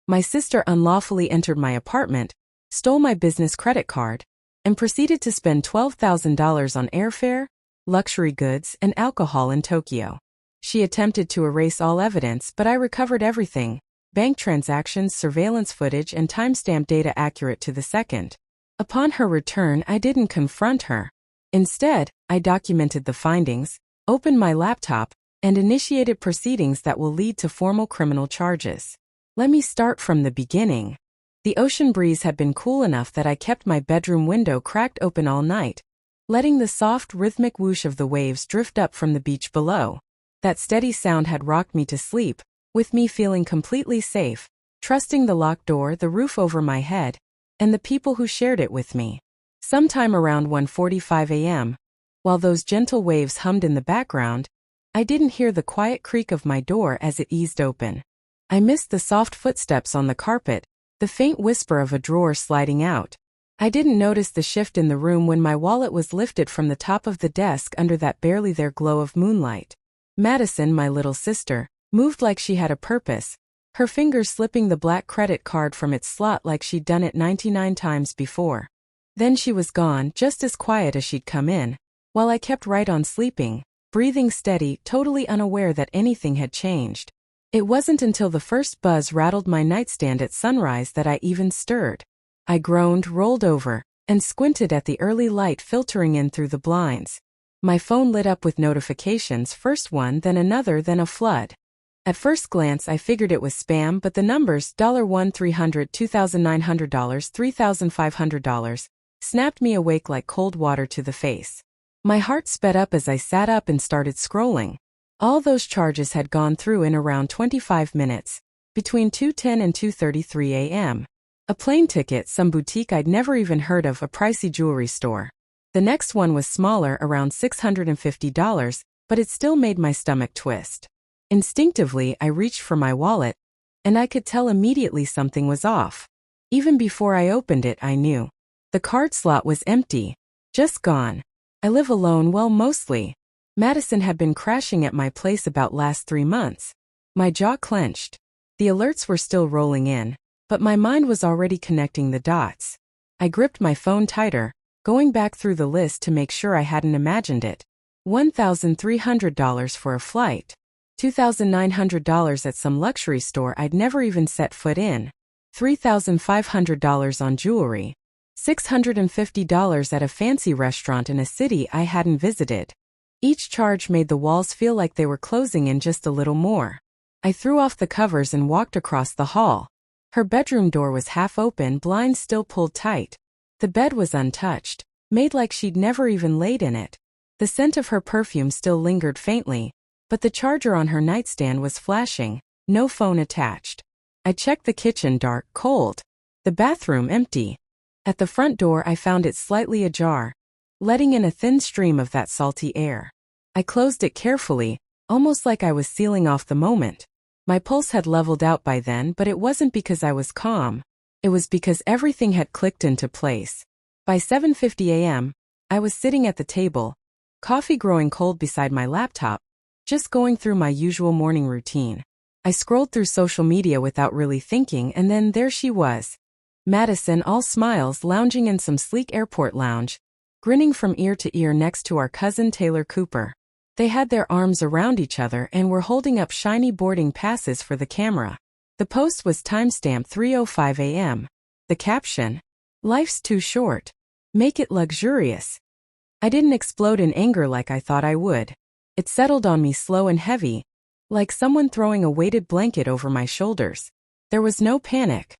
My sister unlawfully entered my apartment, stole my business credit card, and proceeded to spend $12,000 on airfare, luxury goods, and alcohol in Tokyo. She attempted to erase all evidence, but I recovered everything: bank transactions, surveillance footage, and timestamp data accurate to the second. Upon her return, I didn't confront her. Instead, I documented the findings, opened my laptop, and initiated proceedings that will lead to formal criminal charges. Let me start from the beginning. The ocean breeze had been cool enough that I kept my bedroom window cracked open all night, letting the soft, rhythmic whoosh of the waves drift up from the beach below. That steady sound had rocked me to sleep, with me feeling completely safe, trusting the locked door, the roof over my head, and the people who shared it with me. Sometime around 1:45 a.m., while those gentle waves hummed in the background, I didn't hear the quiet creak of my door as it eased open. I missed the soft footsteps on the carpet, the faint whisper of a drawer sliding out. I didn't notice the shift in the room when my wallet was lifted from the top of the desk under that barely there glow of moonlight. Madison, my little sister, moved like she had a purpose, her fingers slipping the black credit card from its slot like she'd done it 99 times before. Then she was gone, just as quiet as she'd come in, while I kept right on sleeping, breathing steady, totally unaware that anything had changed. It wasn't until the first buzz rattled my nightstand at sunrise that I even stirred. I groaned, rolled over, and squinted at the early light filtering in through the blinds. My phone lit up with notifications, first one, then another, then a flood. At first glance, I figured it was spam, but the numbers $1 $300 $2,900 $3,500 snapped me awake like cold water to the face. My heart sped up as I sat up and started scrolling. All those charges had gone through in around 25 minutes, between 2:10 and 2:33 a.m. A plane ticket, some boutique I'd never even heard of, a pricey jewelry store. The next one was smaller, around $650, but it still made my stomach twist. Instinctively, I reached for my wallet, and I could tell immediately something was off. Even before I opened it, I knew. The card slot was empty, just gone. I live alone, well, mostly. Madison had been crashing at my place about last 3 months. My jaw clenched. The alerts were still rolling in, but my mind was already connecting the dots. I gripped my phone tighter, going back through the list to make sure I hadn't imagined it. $1,300 for a flight. $2,900 at some luxury store I'd never even set foot in. $3,500 on jewelry. $650 at a fancy restaurant in a city I hadn't visited. Each charge made the walls feel like they were closing in just a little more. I threw off the covers and walked across the hall. Her bedroom door was half open, blinds still pulled tight. The bed was untouched, made like she'd never even laid in it. The scent of her perfume still lingered faintly, but the charger on her nightstand was flashing, no phone attached. I checked the kitchen, dark, cold. The bathroom, empty. At the front door, I found it slightly ajar, letting in a thin stream of that salty air. I closed it carefully, almost like I was sealing off the moment. My pulse had leveled out by then, but it wasn't because I was calm. It was because everything had clicked into place. By 7:50 a.m., I was sitting at the table, coffee growing cold beside my laptop, just going through my usual morning routine. I scrolled through social media without really thinking, and then there she was. Madison, all smiles, lounging in some sleek airport lounge, grinning from ear to ear next to our cousin Taylor Cooper. They had their arms around each other and were holding up shiny boarding passes for the camera. The post was timestamped 3:05 a.m. The caption, "Life's too short. Make it luxurious." I didn't explode in anger like I thought I would. It settled on me slow and heavy, like someone throwing a weighted blanket over my shoulders. There was no panic.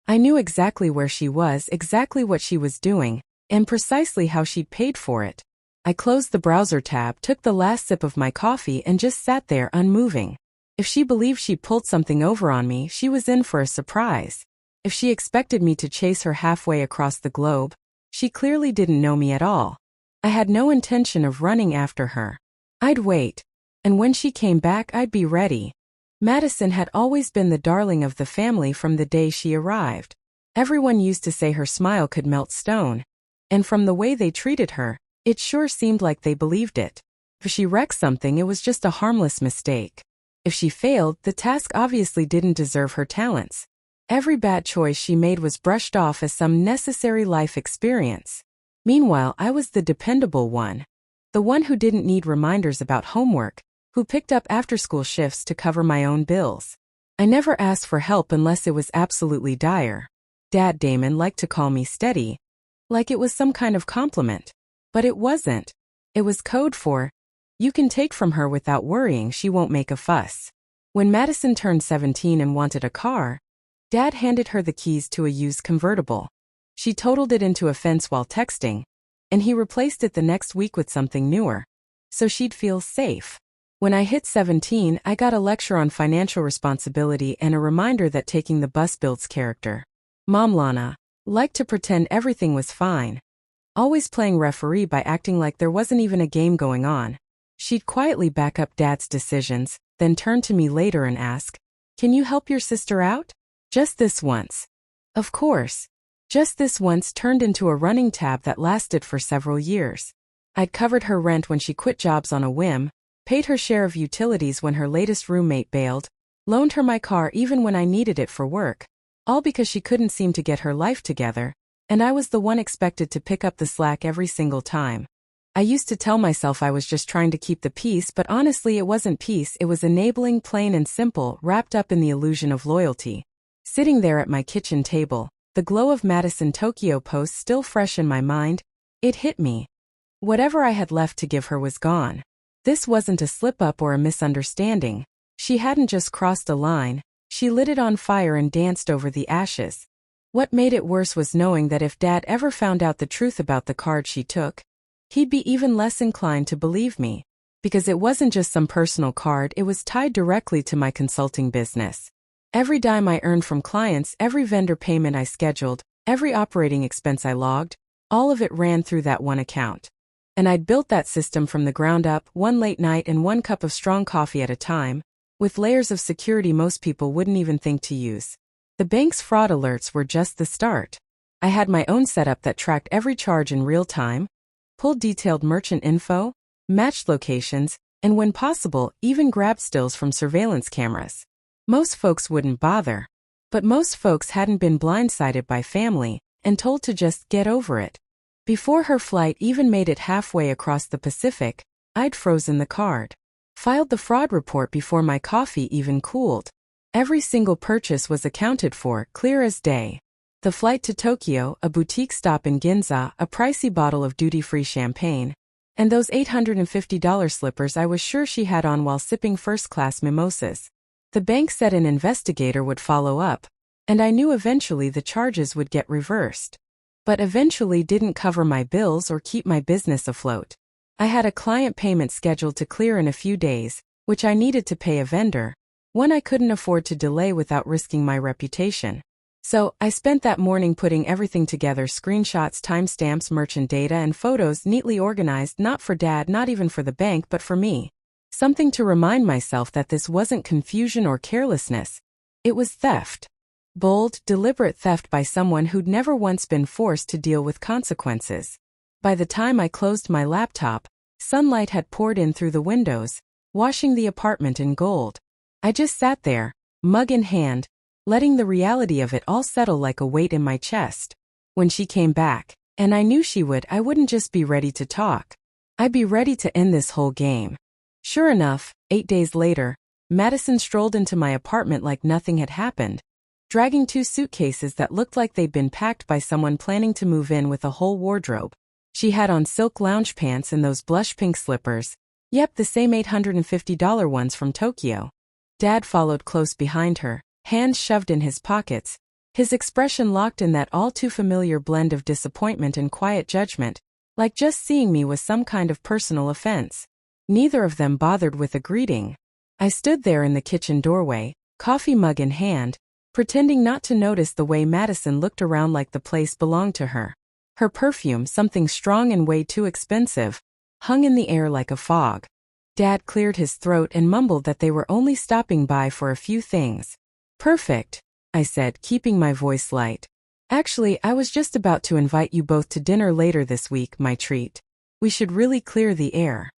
I knew exactly where she was, exactly what she was doing, and precisely how she'd paid for it. I closed the browser tab, took the last sip of my coffee, and just sat there unmoving. If she believed she'd pulled something over on me, she was in for a surprise. If she expected me to chase her halfway across the globe, she clearly didn't know me at all. I had no intention of running after her. I'd wait, and when she came back, I'd be ready. Madison had always been the darling of the family from the day she arrived. Everyone used to say her smile could melt stone, and from the way they treated her, it sure seemed like they believed it. If she wrecked something, it was just a harmless mistake. If she failed, the task obviously didn't deserve her talents. Every bad choice she made was brushed off as some necessary life experience. Meanwhile, I was the dependable one. The one who didn't need reminders about homework, who picked up after-school shifts to cover my own bills. I never asked for help unless it was absolutely dire. Dad Damon liked to call me steady, like it was some kind of compliment. But it wasn't. It was code for, you can take from her without worrying she won't make a fuss. When Madison turned 17 and wanted a car, Dad handed her the keys to a used convertible. She totaled it into a fence while texting, and he replaced it the next week with something newer, so she'd feel safe. When I hit 17, I got a lecture on financial responsibility and a reminder that taking the bus builds character. Mom Lana liked to pretend everything was fine, always playing referee by acting like there wasn't even a game going on. She'd quietly back up Dad's decisions, then turn to me later and ask, "Can you help your sister out?" Just this once. Of course. Just this once turned into a running tab that lasted for several years. I'd covered her rent when she quit jobs on a whim, paid her share of utilities when her latest roommate bailed, loaned her my car even when I needed it for work, all because she couldn't seem to get her life together, and I was the one expected to pick up the slack every single time. I used to tell myself I was just trying to keep the peace, but honestly it wasn't peace, it was enabling, plain and simple, wrapped up in the illusion of loyalty. Sitting there at my kitchen table, the glow of Madison Tokyo Post still fresh in my mind, it hit me. Whatever I had left to give her was gone. This wasn't a slip-up or a misunderstanding. She hadn't just crossed a line, she lit it on fire and danced over the ashes. What made it worse was knowing that if Dad ever found out the truth about the card she took, he'd be even less inclined to believe me. Because it wasn't just some personal card, it was tied directly to my consulting business. Every dime I earned from clients, every vendor payment I scheduled, every operating expense I logged, all of it ran through that one account. And I'd built that system from the ground up, one late night and one cup of strong coffee at a time, with layers of security most people wouldn't even think to use. The bank's fraud alerts were just the start. I had my own setup that tracked every charge in real time, pulled detailed merchant info, matched locations, and when possible, even grabbed stills from surveillance cameras. Most folks wouldn't bother. But most folks hadn't been blindsided by family and told to just get over it. Before her flight even made it halfway across the Pacific, I'd frozen the card. Filed the fraud report before my coffee even cooled. Every single purchase was accounted for, clear as day. The flight to Tokyo, a boutique stop in Ginza, a pricey bottle of duty-free champagne, and those $850 slippers I was sure she had on while sipping first-class mimosas. The bank said an investigator would follow up, and I knew eventually the charges would get reversed. But eventually didn't cover my bills or keep my business afloat. I had a client payment scheduled to clear in a few days, which I needed to pay a vendor, one I couldn't afford to delay without risking my reputation. So, I spent that morning putting everything together, screenshots, timestamps, merchant data, and photos neatly organized, not for Dad, not even for the bank, but for me. Something to remind myself that this wasn't confusion or carelessness. It was theft. Bold, deliberate theft by someone who'd never once been forced to deal with consequences. By the time I closed my laptop, sunlight had poured in through the windows, washing the apartment in gold. I just sat there, mug in hand, letting the reality of it all settle like a weight in my chest. When she came back, and I knew she would, I wouldn't just be ready to talk. I'd be ready to end this whole game. Sure enough, 8 days later, Madison strolled into my apartment like nothing had happened, dragging 2 suitcases that looked like they'd been packed by someone planning to move in with a whole wardrobe. She had on silk lounge pants and those blush pink slippers. Yep, the same $850 ones from Tokyo. Dad followed close behind her, hands shoved in his pockets, his expression locked in that all-too-familiar blend of disappointment and quiet judgment, like just seeing me was some kind of personal offense. Neither of them bothered with a greeting. I stood there in the kitchen doorway, coffee mug in hand, pretending not to notice the way Madison looked around like the place belonged to her. Her perfume, something strong and way too expensive, hung in the air like a fog. Dad cleared his throat and mumbled that they were only stopping by for a few things. Perfect, I said, keeping my voice light. Actually, I was just about to invite you both to dinner later this week, my treat. We should really clear the air.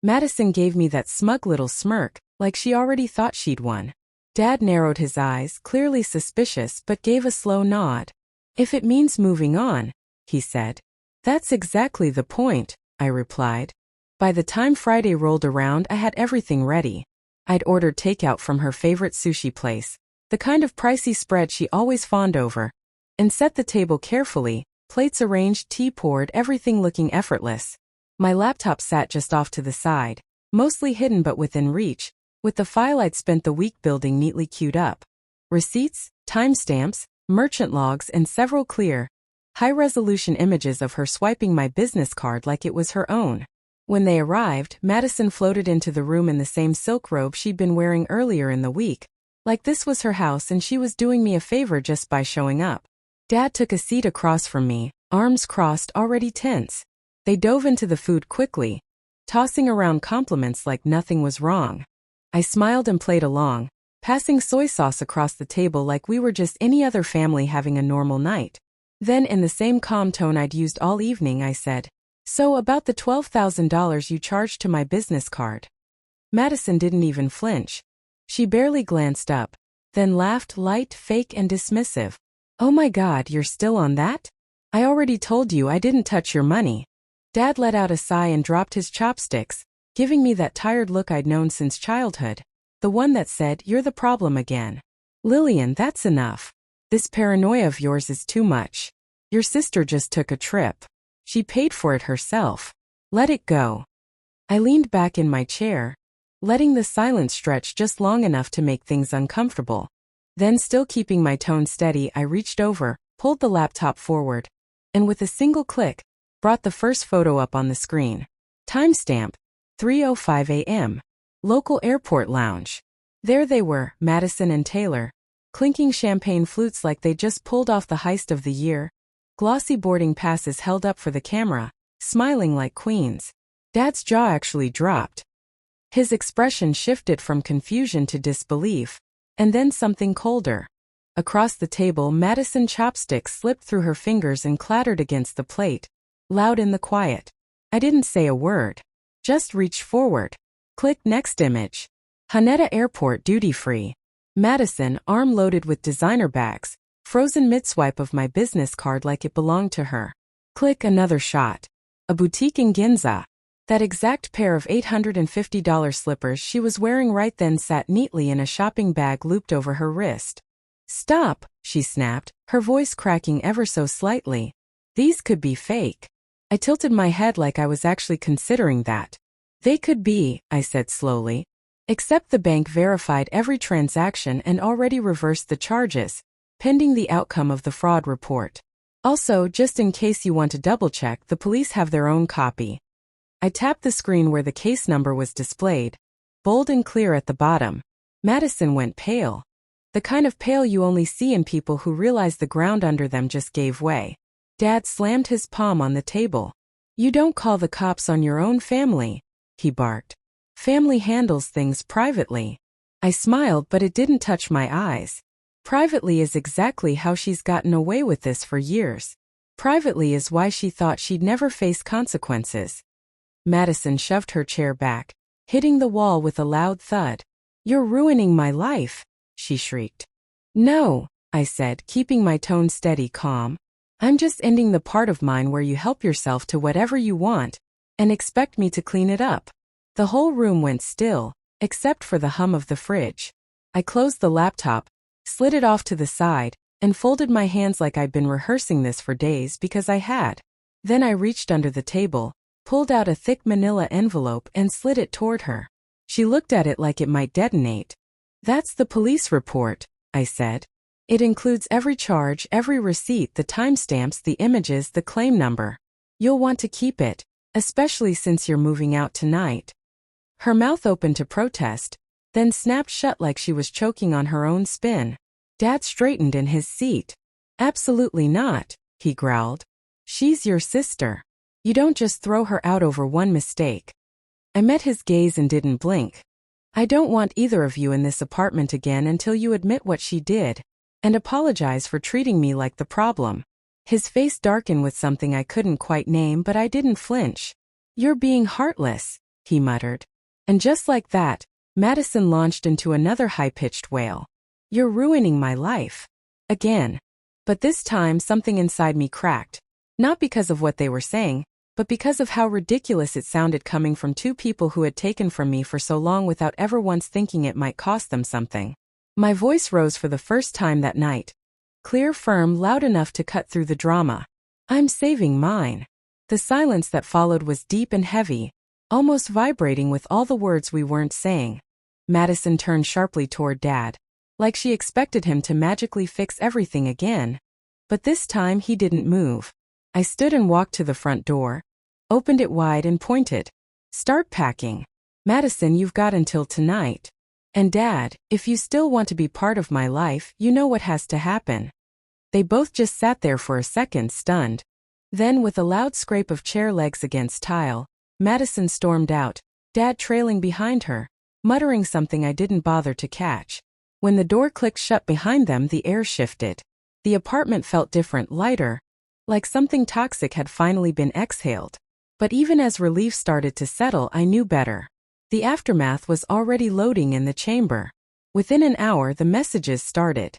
Madison gave me that smug little smirk, like she already thought she'd won. Dad narrowed his eyes, clearly suspicious, but gave a slow nod. If it means moving on, he said. That's exactly the point, I replied. By the time Friday rolled around, I had everything ready. I'd ordered takeout from her favorite sushi place, the kind of pricey spread she always fawned over, and set the table carefully, plates arranged, tea poured, everything looking effortless. My laptop sat just off to the side, mostly hidden but within reach, with the file I'd spent the week building neatly queued up. Receipts, timestamps, merchant logs, and several clear, high-resolution images of her swiping my business card like it was her own. When they arrived, Madison floated into the room in the same silk robe she'd been wearing earlier in the week, like this was her house and she was doing me a favor just by showing up. Dad took a seat across from me, arms crossed, already tense. They dove into the food quickly, tossing around compliments like nothing was wrong. I smiled and played along, passing soy sauce across the table like we were just any other family having a normal night. Then, in the same calm tone I'd used all evening, I said, "So about the $12,000 you charged to my business card." Madison didn't even flinch. She barely glanced up, then laughed light, fake, and dismissive. "Oh my God, you're still on that? I already told you I didn't touch your money." Dad let out a sigh and dropped his chopsticks, giving me that tired look I'd known since childhood, the one that said, "You're the problem again. Lillian, that's enough. This paranoia of yours is too much. Your sister just took a trip. She paid for it herself. Let it go." I leaned back in my chair, letting the silence stretch just long enough to make things uncomfortable. Then, still keeping my tone steady, I reached over, pulled the laptop forward, and with a single click, brought the first photo up on the screen. Timestamp, 3:05 a.m. Local airport lounge. There they were, Madison and Taylor, clinking champagne flutes like they just pulled off the heist of the year, glossy boarding passes held up for the camera, smiling like queens. Dad's jaw actually dropped. His expression shifted from confusion to disbelief, and then something colder. Across the table, Madison's chopsticks slipped through her fingers and clattered against the plate, loud in the quiet. I didn't say a word. Just reached forward. Click next image. Haneda Airport duty-free. Madison, arm loaded with designer bags, frozen mid-swipe of my business card like it belonged to her. Click another shot. A boutique in Ginza. That exact pair of $850 slippers she was wearing right then sat neatly in a shopping bag looped over her wrist. "Stop," she snapped, her voice cracking ever so slightly. "These could be fake." I tilted my head like I was actually considering that. "They could be," I said slowly. "Except the bank verified every transaction and already reversed the charges, pending the outcome of the fraud report. Also, just in case you want to double-check, the police have their own copy." I tapped the screen where the case number was displayed, bold and clear at the bottom. Madison went pale. The kind of pale you only see in people who realize the ground under them just gave way. Dad slammed his palm on the table. "You don't call the cops on your own family," he barked. "Family handles things privately." I smiled, but it didn't touch my eyes. Privately is exactly how she's gotten away with this for years. Privately is why she thought she'd never face consequences. Madison shoved her chair back, hitting the wall with a loud thud. "You're ruining my life," she shrieked. "No," I said, keeping my tone steady, calm. "I'm just ending the part of mine where you help yourself to whatever you want and expect me to clean it up." The whole room went still, except for the hum of the fridge. I closed the laptop, slid it off to the side, and folded my hands like I'd been rehearsing this for days because I had. Then I reached under the table, pulled out a thick manila envelope and slid it toward her. She looked at it like it might detonate. "That's the police report," I said. "It includes every charge, every receipt, the timestamps, the images, the claim number. You'll want to keep it, especially since you're moving out tonight." Her mouth opened to protest, then snapped shut like she was choking on her own spin. Dad straightened in his seat. "Absolutely not," he growled. "She's your sister. You don't just throw her out over one mistake." I met his gaze and didn't blink. "I don't want either of you in this apartment again until you admit what she did and apologize for treating me like the problem." His face darkened with something I couldn't quite name, but I didn't flinch. "You're being heartless," he muttered. And just like that, Madison launched into another high-pitched wail. You're ruining my life. Again. But this time something inside me cracked. Not because of what they were saying, but because of how ridiculous it sounded coming from two people who had taken from me for so long without ever once thinking it might cost them something. My voice rose for the first time that night. Clear, firm, loud enough to cut through the drama. I'm saving mine. The silence that followed was deep and heavy, almost vibrating with all the words we weren't saying. Madison turned sharply toward Dad, like she expected him to magically fix everything again. But this time he didn't move. I stood and walked to the front door, opened it wide and pointed. Start packing. Madison, you've got until tonight. And Dad, if you still want to be part of my life, you know what has to happen. They both just sat there for a second, stunned. Then, with a loud scrape of chair legs against tile, Madison stormed out, Dad trailing behind her, muttering something I didn't bother to catch. When the door clicked shut behind them, the air shifted. The apartment felt different, lighter, like something toxic had finally been exhaled. But even as relief started to settle, I knew better. The aftermath was already loading in the chamber. Within an hour, the messages started.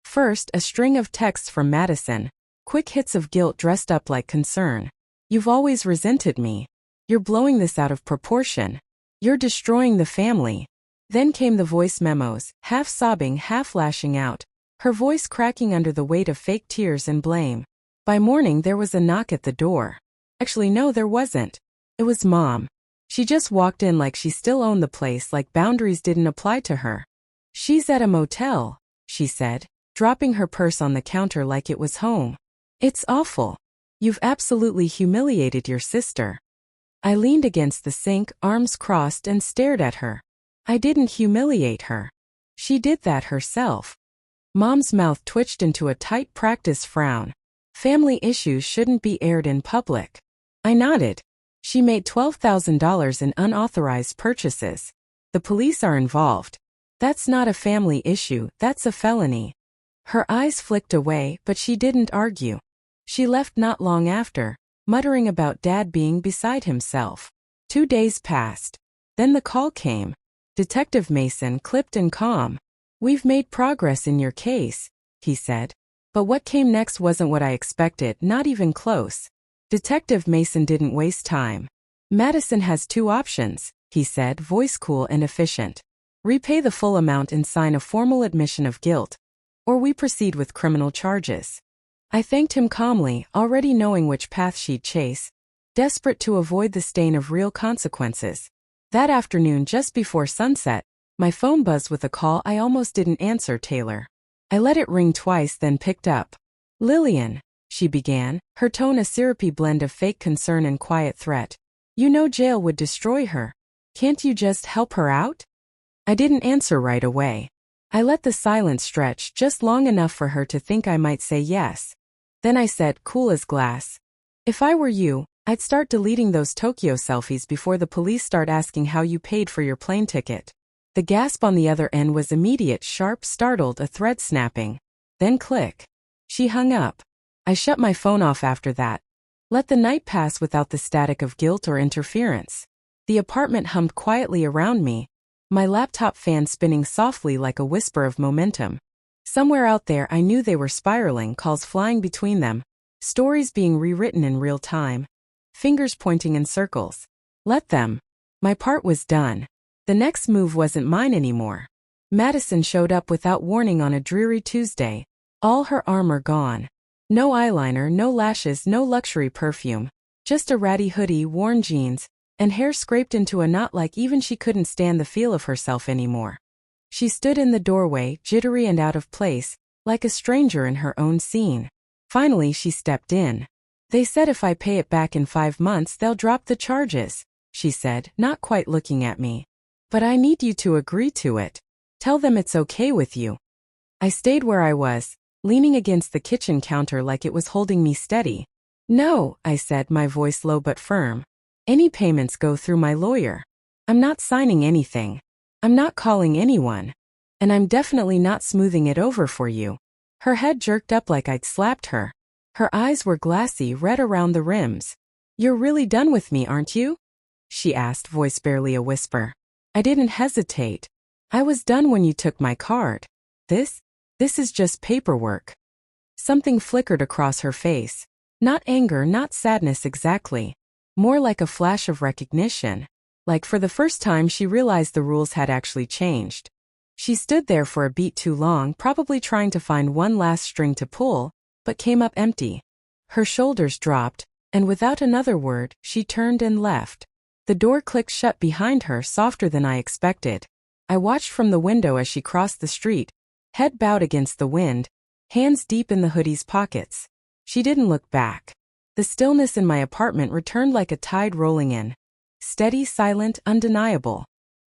First, a string of texts from Madison, quick hits of guilt dressed up like concern. You've always resented me. You're blowing this out of proportion. You're destroying the family. Then came the voice memos, half sobbing, half lashing out, her voice cracking under the weight of fake tears and blame. By morning, there was a knock at the door. Actually, no, there wasn't. It was Mom. She just walked in like she still owned the place, like boundaries didn't apply to her. She's at a motel, she said, dropping her purse on the counter like it was home. It's awful. You've absolutely humiliated your sister. I leaned against the sink, arms crossed, and stared at her. I didn't humiliate her. She did that herself. Mom's mouth twitched into a tight practice frown. Family issues shouldn't be aired in public. I nodded. She made $12,000 in unauthorized purchases. The police are involved. That's not a family issue, that's a felony. Her eyes flicked away, but she didn't argue. She left not long after, muttering about Dad being beside himself. 2 days passed. Then the call came. Detective Mason, clipped and calm. We've made progress in your case, he said. But what came next wasn't what I expected, not even close. Detective Mason didn't waste time. Madison has 2 options, he said, voice cool and efficient. Repay the full amount and sign a formal admission of guilt, or we proceed with criminal charges. I thanked him calmly, already knowing which path she'd chase, desperate to avoid the stain of real consequences. That afternoon, just before sunset, my phone buzzed with a call I almost didn't answer. Taylor. I let it ring twice, then picked up. Lillian, she began, her tone a syrupy blend of fake concern and quiet threat. You know jail would destroy her. Can't you just help her out? I didn't answer right away. I let the silence stretch just long enough for her to think I might say yes. Then I said, cool as glass. If I were you, I'd start deleting those Tokyo selfies before the police start asking how you paid for your plane ticket. The gasp on the other end was immediate, sharp, startled, a thread snapping. Then click. She hung up. I shut my phone off after that. Let the night pass without the static of guilt or interference. The apartment hummed quietly around me, my laptop fan spinning softly like a whisper of momentum. Somewhere out there I knew they were spiraling, calls flying between them, stories being rewritten in real time, fingers pointing in circles. Let them. My part was done. The next move wasn't mine anymore. Madison showed up without warning on a dreary Tuesday, all her armor gone. No eyeliner, no lashes, no luxury perfume, just a ratty hoodie, worn jeans, and hair scraped into a knot like even she couldn't stand the feel of herself anymore. She stood in the doorway, jittery and out of place, like a stranger in her own scene. Finally she stepped in. They said if I pay it back in 5 months they'll drop the charges, she said, not quite looking at me. But I need you to agree to it. Tell them it's okay with you. I stayed where I was, leaning against the kitchen counter like it was holding me steady. No, I said, my voice low but firm. Any payments go through my lawyer. I'm not signing anything. I'm not calling anyone. And I'm definitely not smoothing it over for you. Her head jerked up like I'd slapped her. Her eyes were glassy, red around the rims. You're really done with me, aren't you? She asked, voice barely a whisper. I didn't hesitate. I was done when you took my card. This is just paperwork. Something flickered across her face. Not anger, not sadness exactly. More like a flash of recognition. Like for the first time she realized the rules had actually changed. She stood there for a beat too long, probably trying to find one last string to pull, but came up empty. Her shoulders dropped, and without another word, she turned and left. The door clicked shut behind her, softer than I expected. I watched from the window as she crossed the street, head bowed against the wind, hands deep in the hoodie's pockets. She didn't look back. The stillness in my apartment returned like a tide rolling in. Steady, silent, undeniable.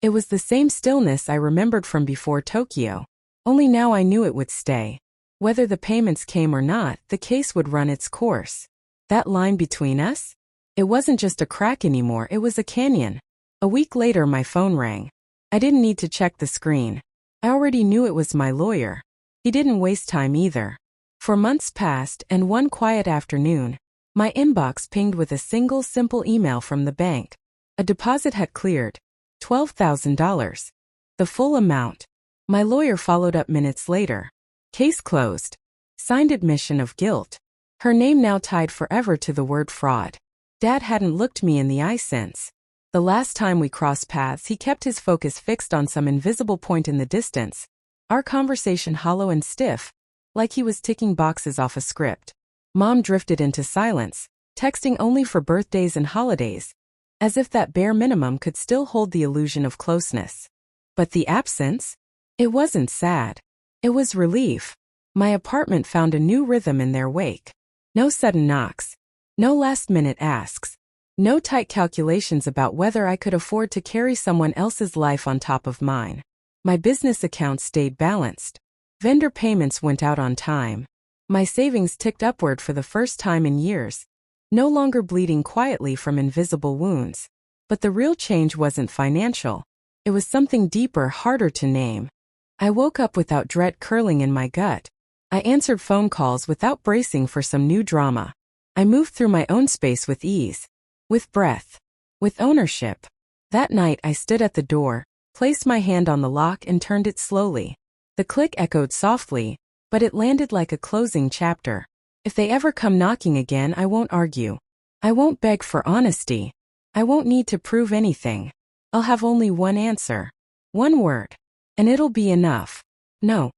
It was the same stillness I remembered from before Tokyo. Only now I knew it would stay. Whether the payments came or not, the case would run its course. That line between us? It wasn't just a crack anymore, it was a canyon. A week later my phone rang. I didn't need to check the screen. I already knew it was my lawyer. He didn't waste time either. For months passed, and one quiet afternoon, my inbox pinged with a single simple email from the bank. A deposit had cleared. $12,000. The full amount. My lawyer followed up minutes later. Case closed. Signed admission of guilt. Her name now tied forever to the word fraud. Dad hadn't looked me in the eye since. The last time we crossed paths, he kept his focus fixed on some invisible point in the distance. Our conversation hollow and stiff, like he was ticking boxes off a script. Mom drifted into silence, texting only for birthdays and holidays, as if that bare minimum could still hold the illusion of closeness. But the absence? It wasn't sad. It was relief. My apartment found a new rhythm in their wake. No sudden knocks. No last-minute asks. No tight calculations about whether I could afford to carry someone else's life on top of mine. My business accounts stayed balanced. Vendor payments went out on time. My savings ticked upward for the first time in years, no longer bleeding quietly from invisible wounds. But the real change wasn't financial. It was something deeper, harder to name. I woke up without dread curling in my gut. I answered phone calls without bracing for some new drama. I moved through my own space with ease, with breath, with ownership. That night I stood at the door, placed my hand on the lock and turned it slowly. The click echoed softly, but it landed like a closing chapter. If they ever come knocking again, I won't argue. I won't beg for honesty. I won't need to prove anything. I'll have only one answer. One word. And it'll be enough. No.